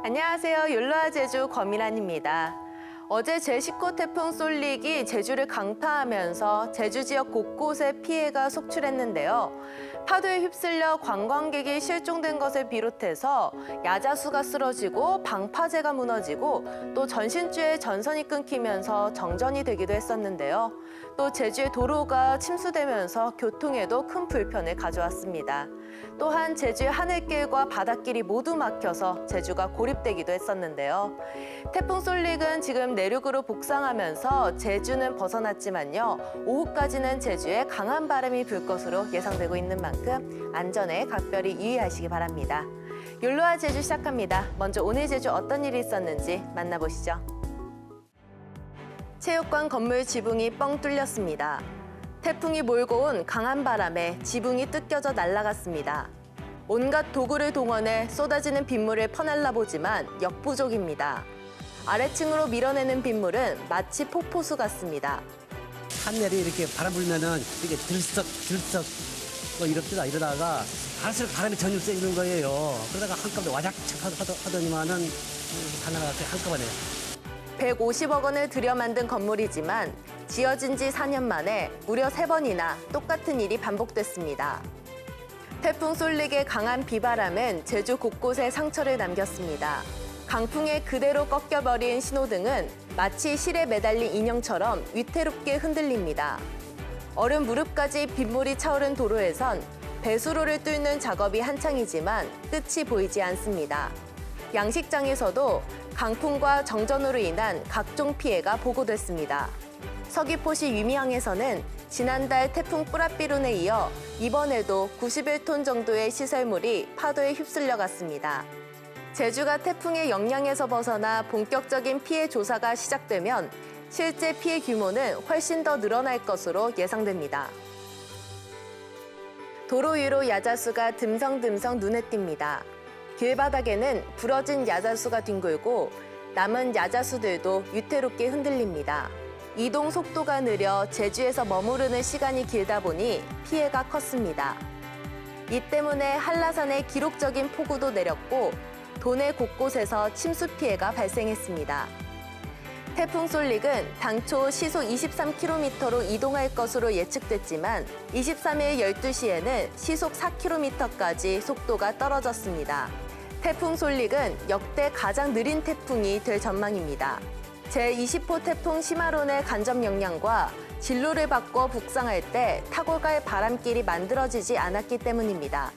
안녕하세요. 율로아 제주 권미란입니다. 어제 제19 태풍 쏠릭이 제주를 강타하면서 제주 지역 곳곳에 피해가 속출했는데요. 파도에 휩쓸려 관광객이 실종된 것을 비롯해서 야자수가 쓰러지고 방파제가 무너지고 또 전신주에 전선이 끊기면서 정전이 되기도 했었는데요. 또 제주의 도로가 침수되면서 교통에도 큰 불편을 가져왔습니다. 또한 제주의 하늘길과 바닷길이 모두 막혀서 제주가 고립되기도 했었는데요. 태풍 쏠릭은 지금 내륙으로 북상하면서 제주는 벗어났지만요. 오후까지는 제주에 강한 바람이 불 것으로 예상되고 있는 만큼 안전에 각별히 유의하시기 바랍니다. 율로아 제주 시작합니다. 먼저 오늘 제주 어떤 일이 있었는지 만나보시죠. 체육관 건물 지붕이 뻥 뚫렸습니다. 태풍이 몰고 온 강한 바람에 지붕이 뜯겨져 날아갔습니다. 온갖 도구를 동원해 쏟아지는 빗물을 퍼날라 보지만 역부족입니다. 아래층으로 밀어내는 빗물은 마치 폭포수 같습니다. 하늘이 이렇게 바람 불면은 이게 들썩 뭐 이러다가 알았을 바람이 전혀 쐬는 거예요. 그러다가 한꺼번에 와작착 하더니만은 다 날아갔어요. 한꺼번에. 150억 원을 들여 만든 건물이지만 지어진 지 4년 만에 무려 3번이나 똑같은 일이 반복됐습니다. 태풍 쏠릭의 강한 비바람은 제주 곳곳에 상처를 남겼습니다. 강풍에 그대로 꺾여버린 신호등은 마치 실에 매달린 인형처럼 위태롭게 흔들립니다. 얼음 무릎까지 빗물이 차오른 도로에선 배수로를 뚫는 작업이 한창이지만 끝이 보이지 않습니다. 양식장에서도 강풍과 정전으로 인한 각종 피해가 보고됐습니다. 서귀포시 유미항에서는 지난달 태풍 뿌라삐룬에 이어 이번에도 91톤 정도의 시설물이 파도에 휩쓸려 갔습니다. 제주가 태풍의 영향에서 벗어나 본격적인 피해 조사가 시작되면 실제 피해 규모는 훨씬 더 늘어날 것으로 예상됩니다. 도로 위로 야자수가 듬성듬성 눈에 띕니다. 길바닥에는 부러진 야자수가 뒹굴고 남은 야자수들도 위태롭게 흔들립니다. 이동 속도가 느려 제주에서 머무르는 시간이 길다 보니 피해가 컸습니다. 이 때문에 한라산에 기록적인 폭우도 내렸고 도내 곳곳에서 침수 피해가 발생했습니다. 태풍 쏠릭은 당초 시속 23km로 이동할 것으로 예측됐지만 23일 12시에는 시속 4km까지 속도가 떨어졌습니다. 태풍 쏠릭은 역대 가장 느린 태풍이 될 전망입니다. 제20호 태풍 시마론의 간접 영향과 진로를 바꿔 북상할 때 타고 갈 바람길이 만들어지지 않았기 때문입니다.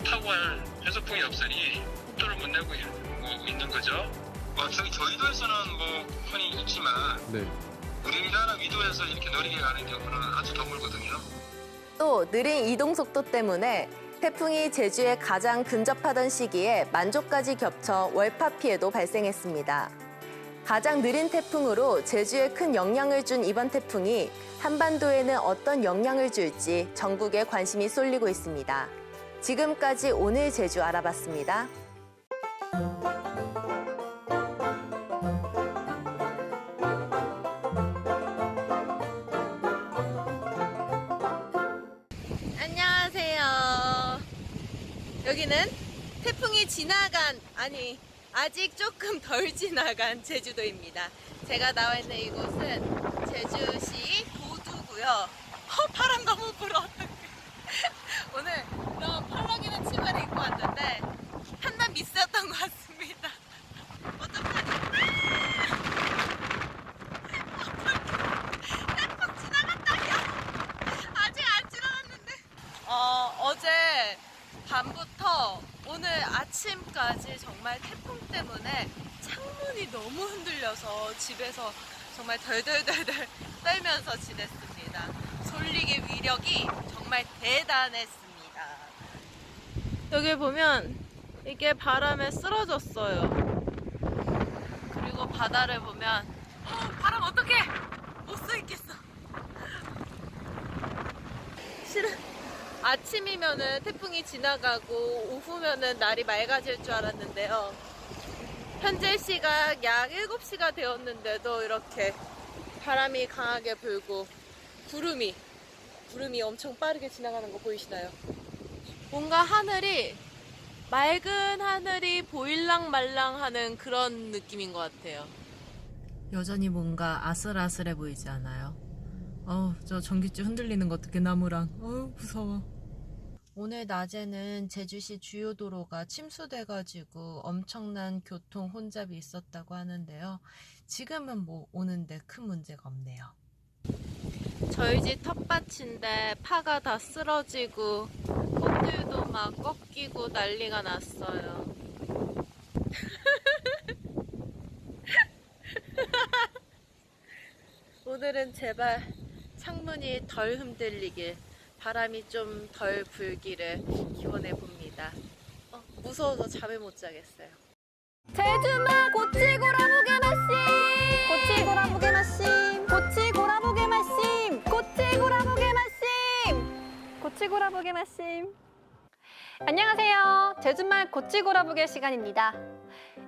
타고 갈 해소풍이 없으니 속도를 못 내고 있는 거죠. 저희도에서는 뭐 흔히 있지만 우리나라 위도에서 이렇게 느리게 가는 경우는 아주 드물거든요. 또 느린 이동 속도 때문에 태풍이 제주에 가장 근접하던 시기에 만조까지 겹쳐 월파 피해도 발생했습니다. 가장 느린 태풍으로 제주에 큰 영향을 준 이번 태풍이 한반도에는 어떤 영향을 줄지 전국에 관심이 쏠리고 있습니다. 지금까지 오늘 제주 알아봤습니다. 안녕하세요. 여기는 태풍이 아직 조금 덜 지나간 제주도입니다. 제가 나와 있는 이곳은 제주시 도두고요. 바람 너무 불어. 오늘 이런 펄럭이는 치마를 입고 왔는데 한번 미스였던 것 같습니다. 어떡하지? 태풍 지나갔다요. 아직 안 지나갔는데. 어제 밤부터 오늘 아침까지 정말 태풍 때문에 창문이 너무 흔들려서 집에서 정말 덜덜덜덜 떨면서 지냈습니다. 쏠릭의 위력이 정말 대단했습니다. 여기 보면 이게 바람에 쓰러졌어요. 그리고 바다를 보면 바람 어떡해! 못 서 있겠어. 싫어. 아침이면은 태풍이 지나가고 오후면은 날이 맑아질 줄 알았는데요. 현재 시각 약 7시가 되었는데도 이렇게 바람이 강하게 불고 구름이 엄청 빠르게 지나가는 거 보이시나요? 뭔가 하늘이 맑은 하늘이 보일랑 말랑하는 그런 느낌인 것 같아요. 여전히 뭔가 아슬아슬해 보이지 않아요? 저 전깃줄 흔들리는 거 어떡해, 나무랑. 무서워. 오늘 낮에는 제주시 주요 도로가 침수돼가지고 엄청난 교통 혼잡이 있었다고 하는데요. 지금은 뭐 오는데 큰 문제가 없네요. 저희 집 텃밭인데 파가 다 쓰러지고 꽃들도 막 꺾이고 난리가 났어요. 오늘은 제발 창문이 덜 흔들리길, 바람이 좀 덜 불기를 기원해 봅니다. 무서워서 잠을 못 자겠어요. 제주마 고치고라무게 마심 고치고라무게 마심 고치고라무게 마심 고치고라무게 마심 고치고라무게 마심. 안녕하세요. 제주말 고치고라보게 시간입니다.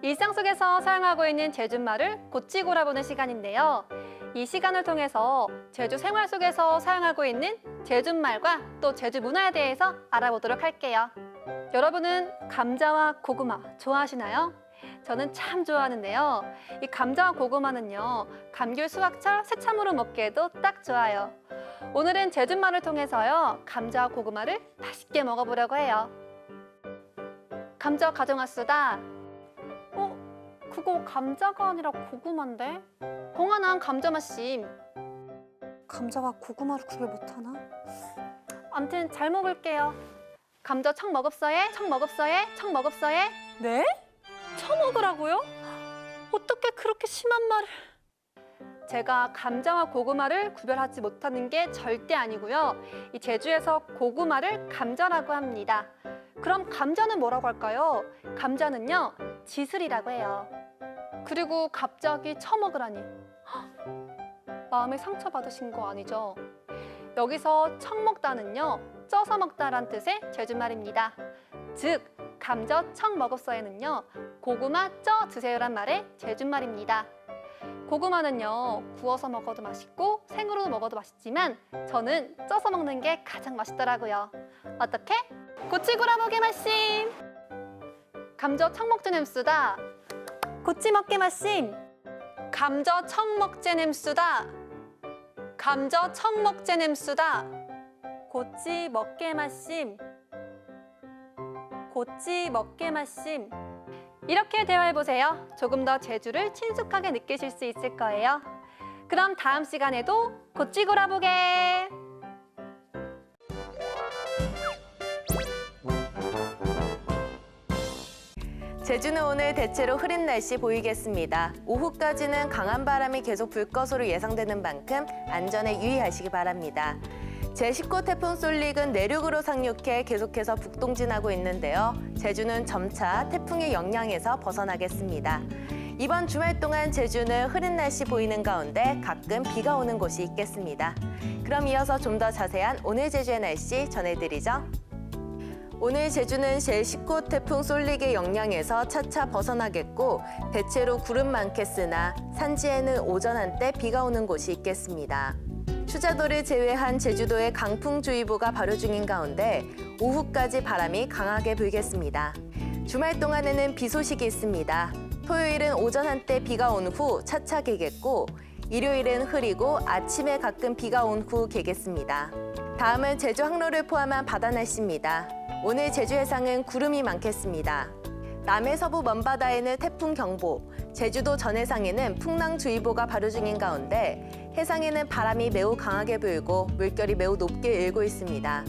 일상 속에서 사용하고 있는 제주말을 고치고라보는 시간인데요. 이 시간을 통해서 제주 생활 속에서 사용하고 있는 제주말과 또 제주 문화에 대해서 알아보도록 할게요. 여러분은 감자와 고구마 좋아하시나요? 저는 참 좋아하는데요. 이 감자와 고구마는요, 감귤 수확철 새참으로 먹기에도 딱 좋아요. 오늘은 제주말을 통해서요, 감자와 고구마를 맛있게 먹어보려고 해요. 감자 가져왔수다. 그거 감자가 아니라 고구마인데? 봉하난 감자 맛심. 감자와 고구마를 구별 못하나? 암튼 잘 먹을게요. 감자 청 먹읍서에, 청 먹읍서에, 청 먹읍서에. 네? 처먹으라고요? 어떻게 그렇게 심한 말을? 제가 감자와 고구마를 구별하지 못하는 게 절대 아니고요. 이 제주에서 고구마를 감자라고 합니다. 그럼 감자는 뭐라고 할까요? 감자는요, 지슬이라고 해요. 그리고 갑자기 처먹으라니. 마음에 상처받으신 거 아니죠? 여기서 청먹다는요, 쪄서 먹다란 뜻의 제주말입니다. 즉, 감자 청 먹었어에는요, 고구마 쪄 드세요란 말의 제주말입니다. 고구마는요, 구워서 먹어도 맛있고 생으로 먹어도 맛있지만 저는 쪄서 먹는 게 가장 맛있더라고요. 어떻게? 고치고라보게 맛심! 감자 청 먹제 냄수다. 고치 먹게 맛심! 감자 청 먹제 냄수다. 감자 청 먹제 냄수다. 고치 먹게 맛심. 고치 먹게 맛심. 이렇게 대화해보세요. 조금 더 제주를 친숙하게 느끼실 수 있을 거예요. 그럼 다음 시간에도 고치고라보게! 제주는 오늘 대체로 흐린 날씨 보이겠습니다. 오후까지는 강한 바람이 계속 불 것으로 예상되는 만큼 안전에 유의하시기 바랍니다. 제19 태풍 솔릭은 내륙으로 상륙해 계속해서 북동진하고 있는데요. 제주는 점차 태풍의 영향에서 벗어나겠습니다. 이번 주말 동안 제주는 흐린 날씨 보이는 가운데 가끔 비가 오는 곳이 있겠습니다. 그럼 이어서 좀 더 자세한 오늘 제주의 날씨 전해드리죠. 오늘 제주는 제19 태풍 솔릭의 영향에서 차차 벗어나겠고 대체로 구름 많겠으나 산지에는 오전 한때 비가 오는 곳이 있겠습니다. 추자도를 제외한 제주도에 강풍주의보가 발효 중인 가운데 오후까지 바람이 강하게 불겠습니다. 주말 동안에는 비 소식이 있습니다. 토요일은 오전 한때 비가 온 후 차차 개겠고 일요일은 흐리고 아침에 가끔 비가 온 후 개겠습니다. 다음은 제주 항로를 포함한 바다 날씨입니다. 오늘 제주 해상은 구름이 많겠습니다. 남해 서부 먼바다에는 태풍 경보, 제주도 전 해상에는 풍랑주의보가 발효 중인 가운데 해상에는 바람이 매우 강하게 불고 물결이 매우 높게 일고 있습니다.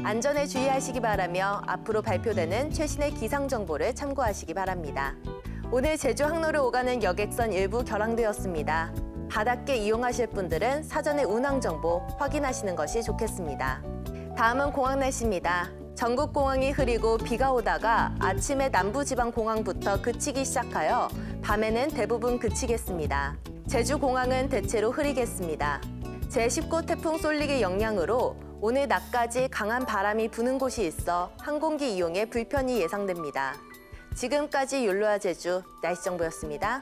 안전에 주의하시기 바라며 앞으로 발표되는 최신의 기상 정보를 참고하시기 바랍니다. 오늘 제주 항로를 오가는 여객선 일부 결항되었습니다. 바닷가 이용하실 분들은 사전에 운항 정보 확인하시는 것이 좋겠습니다. 다음은 공항 날씨입니다. 전국 공항이 흐리고 비가 오다가 아침에 남부지방 공항부터 그치기 시작하여 밤에는 대부분 그치겠습니다. 제주 공항은 대체로 흐리겠습니다. 제19 태풍 솔릭의 영향으로 오늘 낮까지 강한 바람이 부는 곳이 있어 항공기 이용에 불편이 예상됩니다. 지금까지 율로아 제주 날씨 정보였습니다.